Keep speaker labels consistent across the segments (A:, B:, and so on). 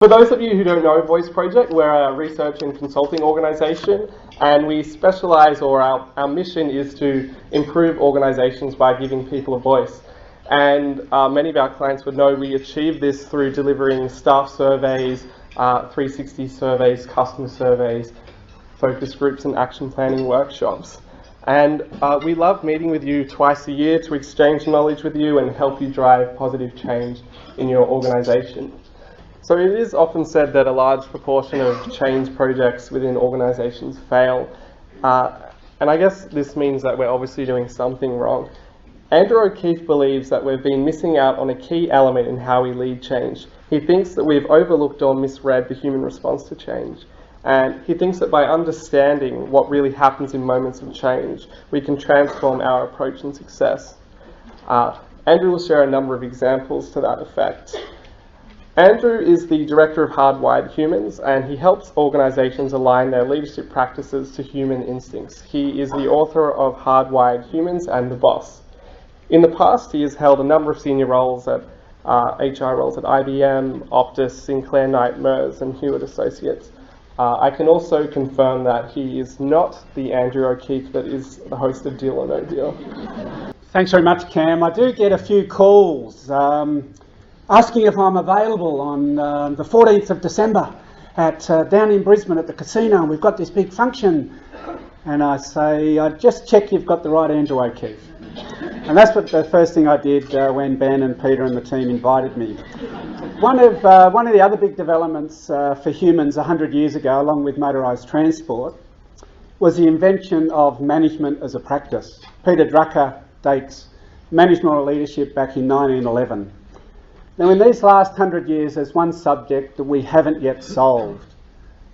A: For those of you who don't know Voice Project, we're a research and consulting organisation, and we specialise, or our mission is to improve organisations by giving people a voice. And many of our clients would know we achieve this through delivering staff surveys, 360 surveys, customer surveys, focus groups and action planning workshops. And we love meeting with you twice a year to exchange knowledge with you and help you drive positive change in your organisation. So it is often said that a large proportion of change projects within organisations fail. And I guess this means that we're obviously doing something wrong. Andrew O'Keefe believes that we've been missing out on a key element in how we lead change. He thinks that we've overlooked or misread the human response to change. And he thinks that by understanding what really happens in moments of change, we can transform our approach and success. Andrew will share a number of examples to that effect. Andrew is the director of Hardwired Humans, and he helps organisations align their leadership practices to human instincts. He is the author of Hardwired Humans and The Boss. In the past, he has held a number of senior roles at HR roles at IBM, Optus, Sinclair Knight, Mers, and Hewitt Associates. I can also confirm that he is not the Andrew O'Keefe that is the host of Deal or No Deal.
B: Thanks very much, Cam. I do get a few calls asking if I'm available on the 14th of December at down in Brisbane at the casino. We've got this big function. And I say, just check you've got the right Andrew O'Keefe. And that's what the first thing I did when Ben and Peter and the team invited me. One of the other big developments for humans 100 years ago, along with motorised transport, was the invention of management as a practice. Peter Drucker dates management or leadership back in 1911. Now, in these last 100 years, there's one subject that we haven't yet solved,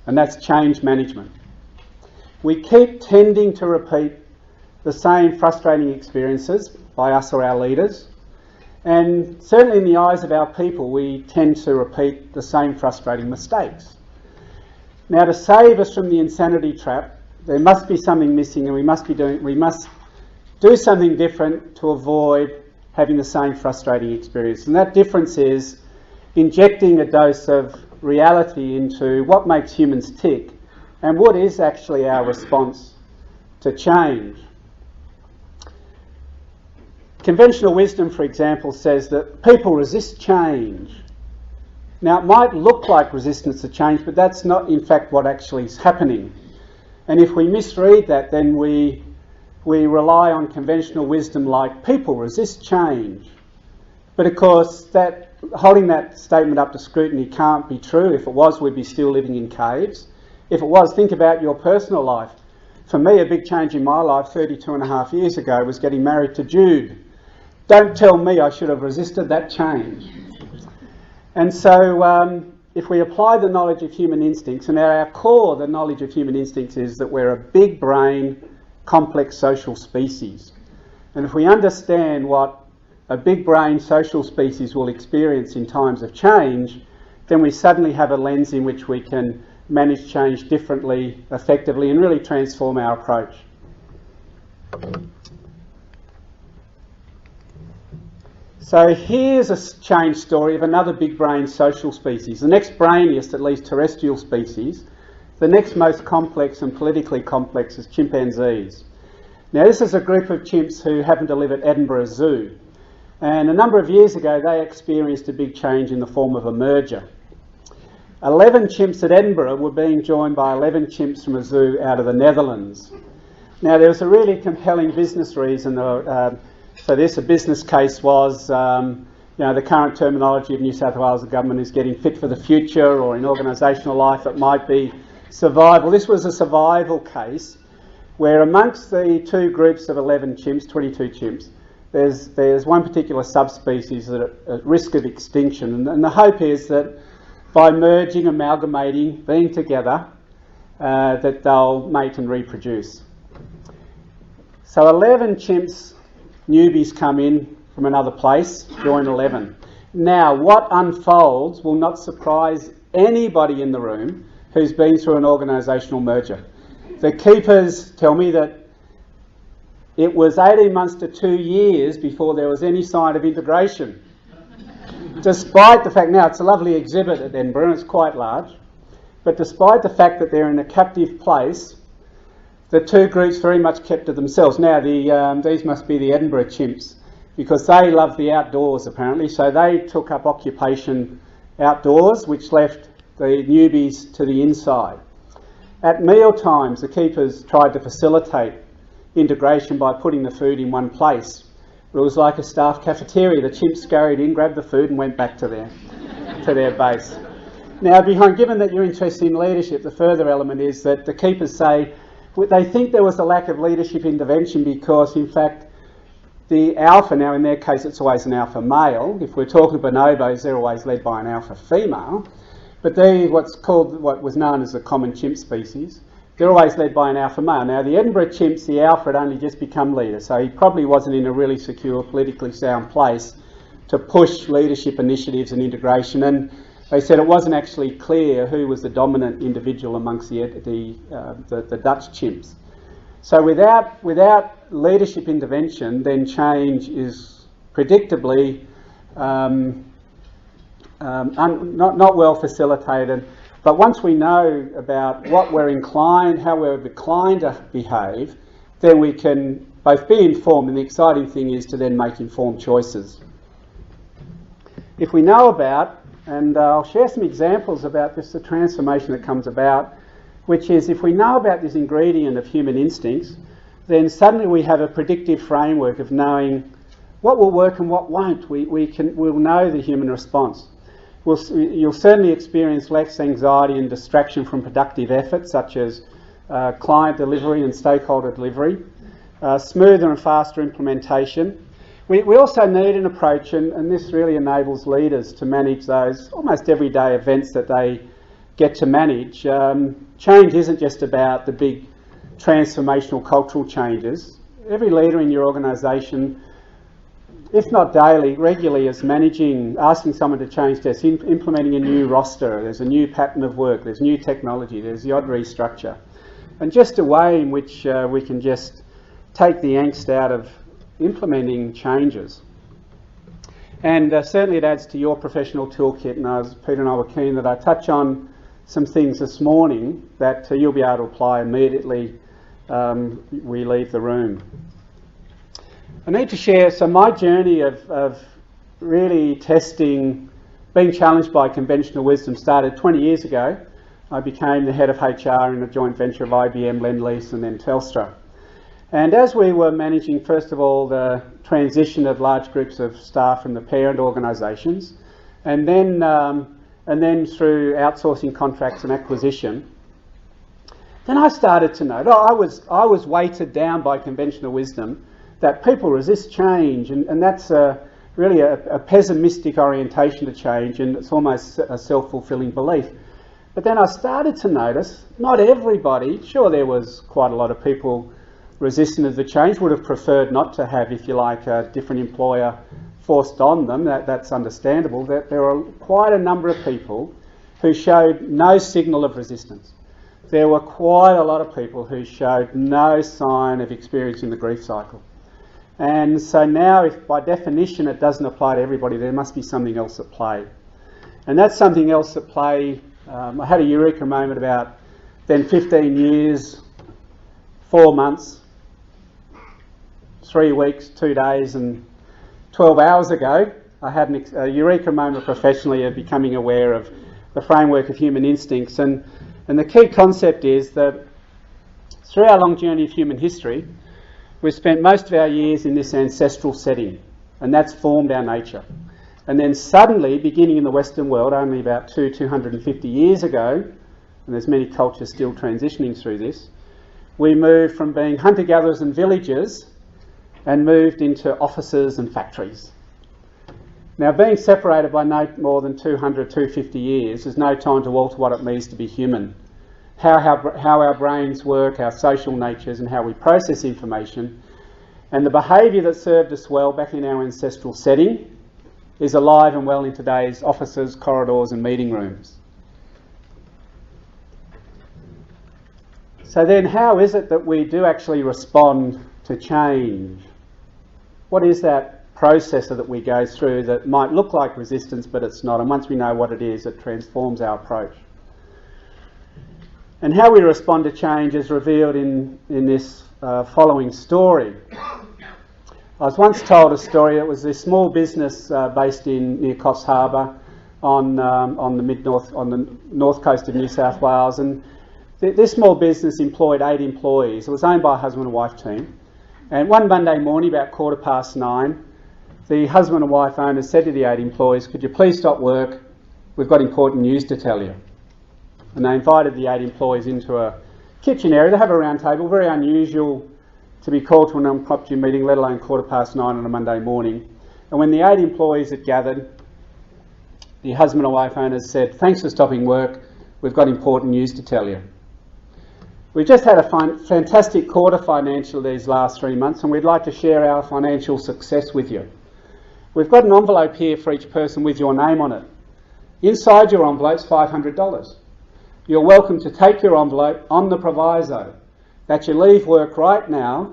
B: and that's change management. We keep tending to repeat the same frustrating experiences by us or our leaders, and certainly in the eyes of our people, we tend to repeat the same frustrating mistakes. Now, to save us from the insanity trap, there must be something missing, and we must do something different to avoid having the same frustrating experience. And that difference is injecting a dose of reality into what makes humans tick and what is actually our response to change. Conventional wisdom, for example, says that people resist change. Now, it might look like resistance to change, but that's not in fact what actually is happening. And if we misread that, then we rely on conventional wisdom like people resist change. But of course, holding that statement up to scrutiny can't be true. If it was, we'd be still living in caves. If it was, think about your personal life. For me, a big change in my life 32 and a half years ago was getting married to Jude. Don't tell me I should have resisted that change. And so if we apply the knowledge of human instincts, and at our core the knowledge of human instincts is that we're a big brain, complex social species. And if we understand what a big brain social species will experience in times of change, then we suddenly have a lens in which we can manage change differently, effectively, and really transform our approach. So here's a change story of another big brain social species. The next brainiest, at least terrestrial species. The next most complex and politically complex is chimpanzees. Now, this is a group of chimps who happen to live at Edinburgh Zoo. And a number of years ago, they experienced a big change in the form of a merger. 11 chimps at Edinburgh were being joined by 11 chimps from a zoo out of the Netherlands. Now, there was a really compelling business reason for this. A business case was, the current terminology of New South Wales government is getting fit for the future, or in organisational life it might be survival. This was a survival case where amongst the two groups of 11 chimps, 22 chimps, there's one particular subspecies that are at risk of extinction. And the hope is that by merging, amalgamating, being together, that they'll mate and reproduce. So 11 chimps, newbies come in from another place, join 11. Now, what unfolds will not surprise anybody in the room who's been through an organisational merger. The keepers tell me that it was 18 months to 2 years before there was any sign of integration. despite the fact, now it's a lovely exhibit at Edinburgh and it's quite large, but despite the fact that they're in a captive place, the two groups very much kept to themselves. Now, these must be the Edinburgh chimps, because they love the outdoors apparently, so they took up occupation outdoors, which left the newbies to the inside. At meal times, the keepers tried to facilitate integration by putting the food in one place. It was like a staff cafeteria. The chimps scurried in, grabbed the food and went back to their base. Now, given that you're interested in leadership, the further element is that the keepers say they think there was a lack of leadership intervention because, in fact, the alpha, now in their case it's always an alpha male, if we're talking bonobos they're always led by an alpha female, but what was known as the common chimp species, they're always led by an alpha male. Now the Edinburgh chimps, the alpha had only just become leader, so he probably wasn't in a really secure, politically sound place to push leadership initiatives and integration, and they said it wasn't actually clear who was the dominant individual amongst the Dutch chimps. So without leadership intervention, then change is predictably not well facilitated. But once we know about what we're inclined, how we're inclined to behave, then we can both be informed, and the exciting thing is to then make informed choices. If we know about, and I'll share some examples about this, the transformation that comes about, which is if we know about this ingredient of human instincts, then suddenly we have a predictive framework of knowing what will work and what won't. We'll know the human response. You'll certainly experience less anxiety and distraction from productive efforts such as client delivery and stakeholder delivery, smoother and faster implementation. We also need an approach, and this really enables leaders to manage those almost everyday events that they get to manage. Change isn't just about the big transformational cultural changes. Every leader in your organisation, if not daily, regularly is asking someone to change desks, implementing a new roster, there's a new pattern of work, there's new technology, there's the odd restructure. And just a way in which we can just take the angst out of implementing changes. And certainly it adds to your professional toolkit, and Peter and I were keen that I touch on some things this morning that you'll be able to apply immediately we leave the room. I need to share, so my journey of really testing, being challenged by conventional wisdom started 20 years ago. I became the head of HR in a joint venture of IBM, Lend-Lease and then Telstra. And as we were managing, first of all, the transition of large groups of staff from the parent organisations, and then through outsourcing contracts and acquisition, then I started to note, I was weighted down by conventional wisdom that people resist change, and that's really a pessimistic orientation to change, and it's almost a self-fulfilling belief. But then I started to notice, not everybody, sure there was quite a lot of people resistant of the change, would have preferred not to have, if you like, a different employer forced on them, that's understandable, that there were quite a number of people who showed no signal of resistance. There were quite a lot of people who showed no sign of experiencing the grief cycle. And so now, if by definition it doesn't apply to everybody, there must be something else at play. And that's something else at play. I had a eureka moment about then 15 years, 4 months, 3 weeks, 2 days and 12 hours ago. I had a eureka moment professionally of becoming aware of the framework of human instincts. And the key concept is that through our long journey of human history, we've spent most of our years in this ancestral setting, and that's formed our nature. And then suddenly, beginning in the Western world, only about 250 years ago, and there's many cultures still transitioning through this, we moved from being hunter-gatherers and villagers and moved into offices and factories. Now, being separated by no more than 250 years, there's no time to alter what it means to be human. How our brains work, our social natures, and how we process information, and the behaviour that served us well back in our ancestral setting is alive and well in today's offices, corridors and meeting rooms. So then how is it that we do actually respond to change? What is that process that we go through that might look like resistance, but it's not. And once we know what it is, it transforms our approach. And how we respond to change is revealed in this following story. I was once told a story. It was this small business based near Coffs Harbour on the north coast of New South Wales, and this small business employed 8 employees. It was owned by a husband and wife team. And one Monday morning, about 9:15, the husband and wife owners said to the 8 employees, "Could you please stop work? We've got important news to tell you." And they invited the 8 employees into a kitchen area. They have a round table, very unusual to be called to an impromptu meeting, let alone 9:15 on a Monday morning. And when the 8 employees had gathered, the husband and wife owners said, "Thanks for stopping work. We've got important news to tell you. We've just had a fantastic quarter financial these last 3 months, and we'd like to share our financial success with you. We've got an envelope here for each person with your name on it. Inside your envelope's $500. You're welcome to take your envelope on the proviso that you leave work right now,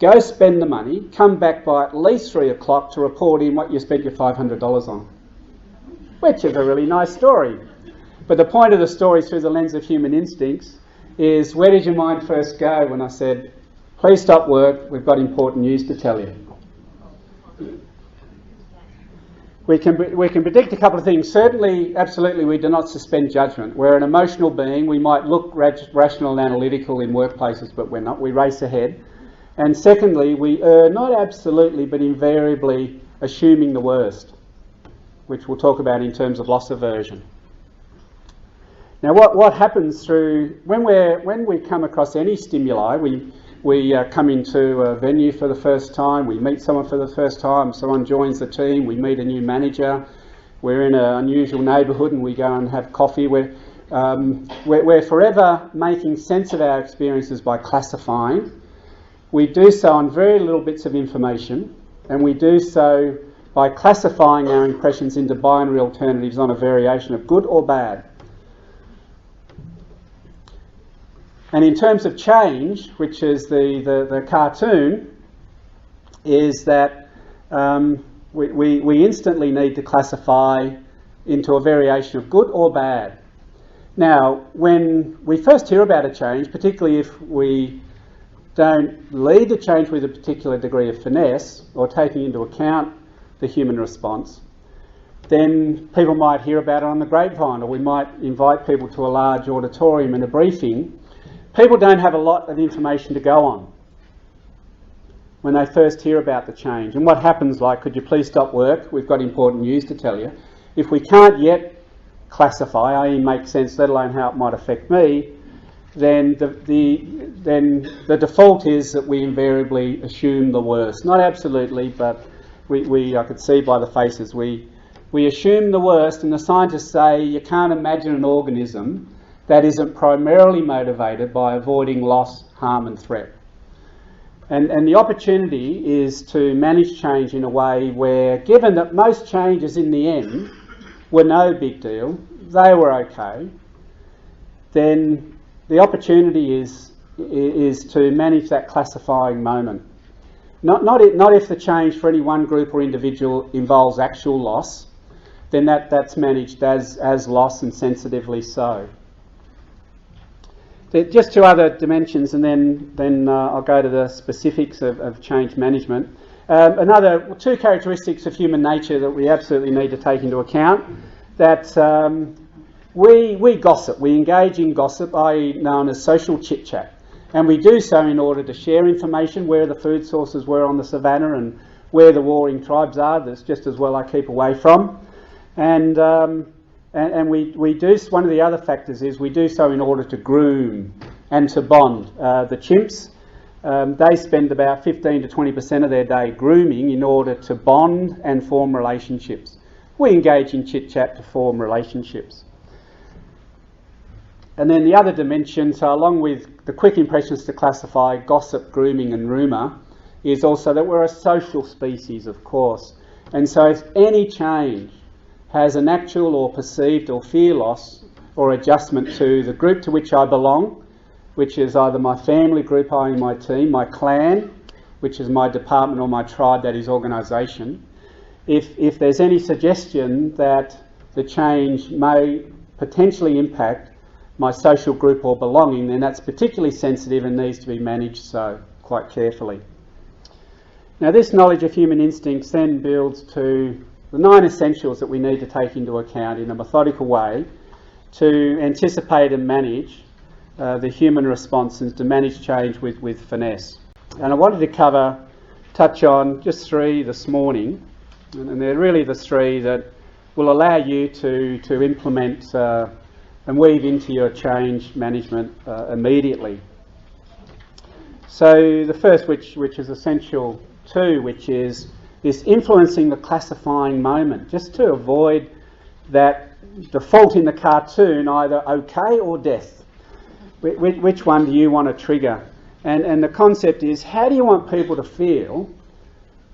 B: go spend the money, come back by at least 3 o'clock to report in what you spent your $500 on." Which is a really nice story. But the point of the story through the lens of human instincts is, where did your mind first go when I said, "Please stop work, we've got important news to tell you"? We can predict a couple of things. Certainly, absolutely, we do not suspend judgment. We're an emotional being. We might look rational and analytical in workplaces, but we're not. We race ahead. And secondly, we are not absolutely, but invariably assuming the worst, which we'll talk about in terms of loss aversion. Now, what happens through when we come across any stimuli, we come into a venue for the first time, we meet someone for the first time, someone joins the team, we meet a new manager, we're in an unusual neighbourhood and we go and have coffee. We're forever making sense of our experiences by classifying. We do so on very little bits of information, and we do so by classifying our impressions into binary alternatives on a variation of good or bad. And in terms of change, which is the cartoon, is that we instantly need to classify into a variation of good or bad. Now, when we first hear about a change, particularly if we don't lead the change with a particular degree of finesse or taking into account the human response, then people might hear about it on the grapevine, or we might invite people to a large auditorium in a briefing. People don't have a lot of information to go on when they first hear about the change. And what happens, like, "Could you please stop work? We've got important news to tell you." If we can't yet classify, i.e. make sense, let alone how it might affect me, then the default is that we invariably assume the worst. Not absolutely, but I could see by the faces, we assume the worst, and the scientists say you can't imagine an organism that isn't primarily motivated by avoiding loss, harm and threat. And the opportunity is to manage change in a way where, given that most changes in the end were no big deal, they were okay, then the opportunity is to manage that classifying moment. Not if the change for any one group or individual involves actual loss, then that's managed as loss, and sensitively so. Just 2 other dimensions, and then I'll go to the specifics of change management. 2 characteristics of human nature that we absolutely need to take into account. That we gossip, we engage in gossip, i.e. known as social chit-chat. And we do so in order to share information, where the food sources were on the savannah and where the warring tribes are. That's just as well I keep away from. And we do, one of the other factors is we do so in order to groom and to bond. The chimps, they spend about 15 to 20% of their day grooming in order to bond and form relationships. We engage in chit-chat to form relationships. And then the other dimension, so along with the quick impressions to classify, gossip, grooming and rumour, is also that we're a social species, of course. And so if any change has an actual or perceived or fear loss or adjustment to the group to which I belong, which is either my family group, i.e. my team, my clan, which is my department or my tribe, that is organisation, if there's any suggestion that the change may potentially impact my social group or belonging, then that's particularly sensitive and needs to be managed so quite carefully. Now, this knowledge of human instincts then builds to the 9 essentials that we need to take into account in a methodical way to anticipate and manage the human response and to manage change with finesse. And I wanted to touch on just 3 this morning, and they're really the 3 that will allow you to implement and weave into your change management immediately. So the first, which is essential too, which is this influencing the classifying moment, just to avoid that default in the cartoon, either okay or death. Which one do you want to trigger? And the concept is, how do you want people to feel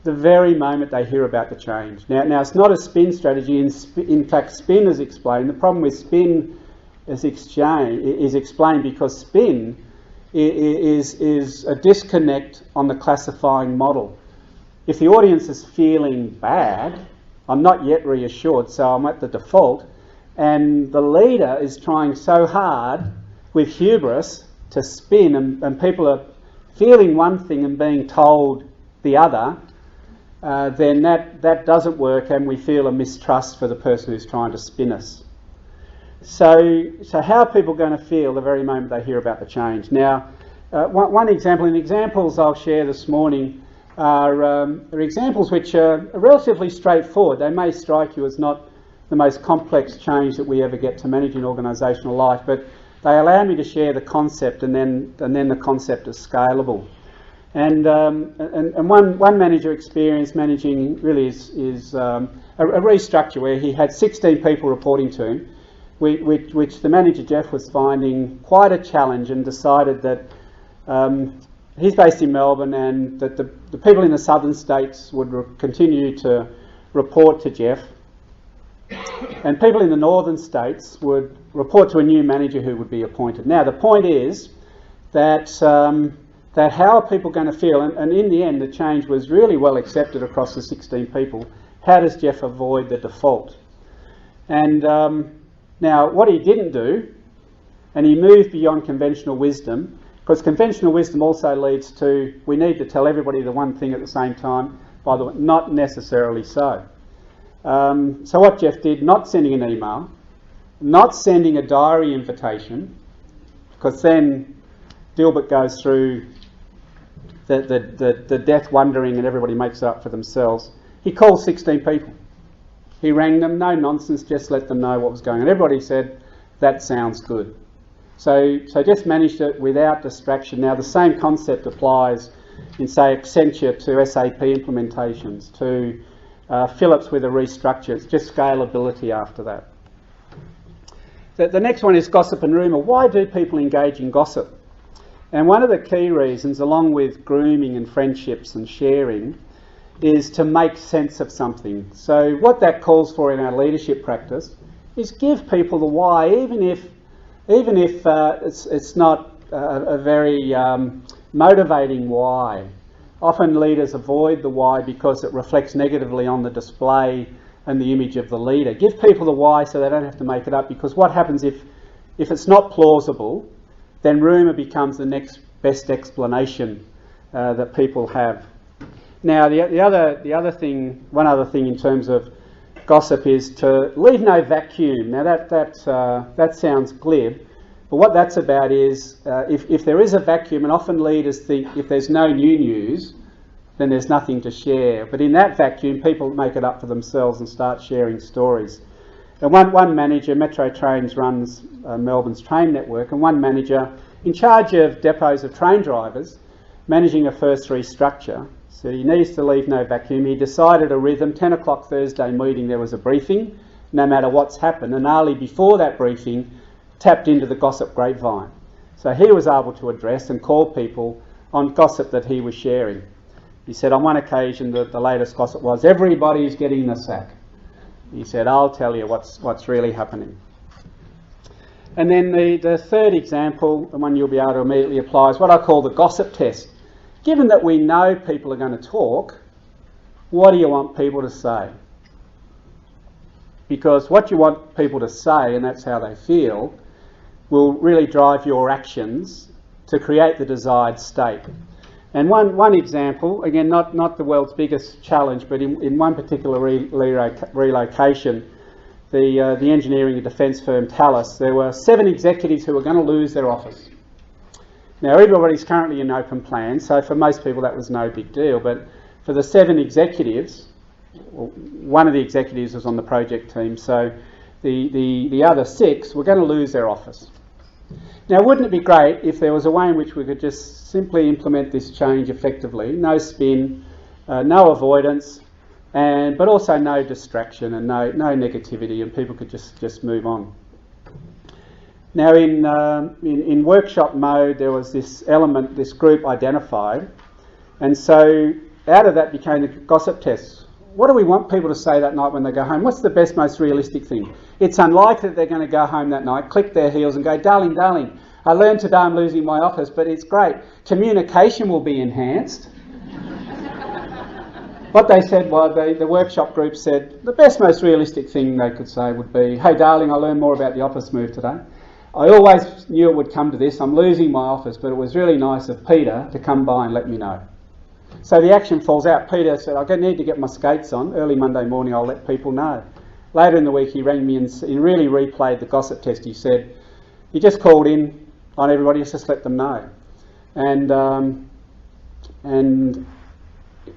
B: the very moment they hear about the change? Now it's not a spin strategy. In fact, spin is explained. The problem with spin is explained because spin is a disconnect on the classifying model. If the audience is feeling bad, I'm not yet reassured, so I'm at the default, and the leader is trying so hard with hubris to spin, and people are feeling one thing and being told the other, then that doesn't work, and we feel a mistrust for the person who's trying to spin us. So how are people going to feel the very moment they hear about the change? Now, one example, and examples I'll share this morning are examples which are relatively straightforward. They may strike you as not the most complex change that we ever get to manage in organisational life, but they allow me to share the concept, and then the concept is scalable. And one manager experience managing really is a restructure where he had 16 people reporting to him, which the manager, Jeff, was finding quite a challenge, and decided that he's based in Melbourne, and that the people in the southern states would continue to report to Jeff, and people in the northern states would report to a new manager who would be appointed. Now, the point is that how are people going to feel? And in the end, the change was really well accepted across the 16 people. How does Jeff avoid the default? And now, what he didn't do, and he moved beyond conventional wisdom, because conventional wisdom also leads to, we need to tell everybody the one thing at the same time. By the way, not necessarily so. So what Jeff did, not sending an email, not sending a diary invitation, because then Dilbert goes through the death wondering and everybody makes it up for themselves. He called 16 people. He rang them, no nonsense, just let them know what was going on. Everybody said, that sounds good. So just managed it without distraction. Now, the same concept applies in, say, Accenture to SAP implementations, to Philips with a restructure. It's just scalability after that. The next one is gossip and rumour. Why do people engage in gossip? And one of the key reasons, along with grooming and friendships and sharing, is to make sense of something. So what that calls for in our leadership practice is give people the why, even if it's not a very motivating why. Often leaders avoid the why because it reflects negatively on the display and the image of the leader. Give people the why so they don't have to make it up, because what happens if it's not plausible, then rumour becomes the next best explanation that people have. Now, one other thing in terms of gossip is to leave no vacuum. Now that sounds glib, but what that's about is if there is a vacuum, and often leaders think if there's no new news, then there's nothing to share. But in that vacuum, people make it up for themselves and start sharing stories. And one manager, Metro Trains runs Melbourne's train network, and one manager in charge of depots of train drivers, managing a first restructure, so he needs to leave no vacuum. He decided a rhythm, 10 o'clock Thursday meeting, there was a briefing, no matter what's happened. And Ali, before that briefing, tapped into the gossip grapevine. So he was able to address and call people on gossip that he was sharing. He said on one occasion that the latest gossip was, everybody's getting the sack. He said, I'll tell you what's really happening. And then the third example, the one you'll be able to immediately apply, is what I call the gossip test. given that we know people are going to talk, what do you want people to say? Because what you want people to say, and that's how they feel, will really drive your actions to create the desired state. And one example, again, not the world's biggest challenge, but in one particular relocation, the engineering and defence firm Thales, there were 7 executives who were going to lose their office. Now, everybody's currently in open plan, so for most people that was no big deal, but for the 7 executives, one of the executives was on the project team, so the other 6 were going to lose their office. Now, wouldn't it be great if there was a way in which we could just simply implement this change effectively? No spin, no avoidance, but also no distraction and no negativity, and people could just move on. Now, in workshop mode, there was this element, this group identified, and so out of that became the gossip tests. What do we want people to say that night when they go home? What's the best, most realistic thing? It's unlikely that they're going to go home that night, click their heels and go, darling, I learned today I'm losing my office, but it's great. Communication will be enhanced. What they said was, the workshop group said, the best, most realistic thing they could say would be, hey, darling, I learned more about the office move today. I always knew it would come to this. I'm losing my office, but it was really nice of Peter to come by and let me know. So the action falls out. Peter said, I need to get my skates on. Early Monday morning, I'll let people know. Later in the week, he rang me and really replayed the gossip test. He said, he just called in on everybody, just let them know. And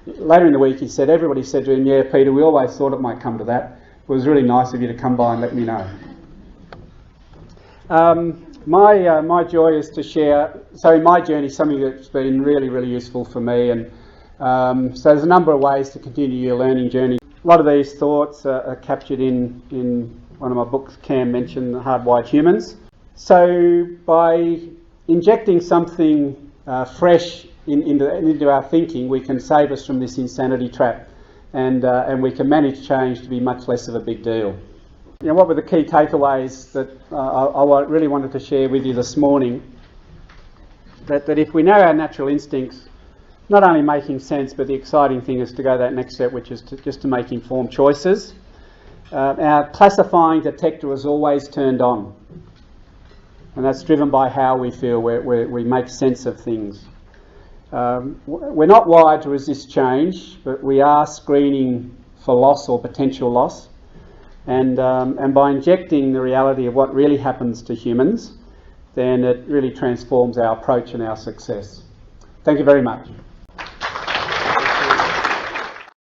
B: later in the week, he said, everybody said to him, yeah, Peter, we always thought it might come to that. It was really nice of you to come by and let me know. My joy is to share, so in my journey, something that's been really, really useful for me, and so there's a number of ways to continue your learning journey. A lot of these thoughts are captured in one of my books Cam mentioned, Hardwired Humans. So by injecting something fresh into our thinking, we can save us from this insanity trap, and we can manage change to be much less of a big deal. You know, what were the key takeaways that I really wanted to share with you this morning? That if we know our natural instincts, not only making sense, but the exciting thing is to go that next step, which is just to make informed choices. Our classifying detector is always turned on, and that's driven by how we feel, we make sense of things. We're not wired to resist change, but we are screening for loss or potential loss. And by injecting the reality of what really happens to humans, then it really transforms our approach and our success. Thank you very much.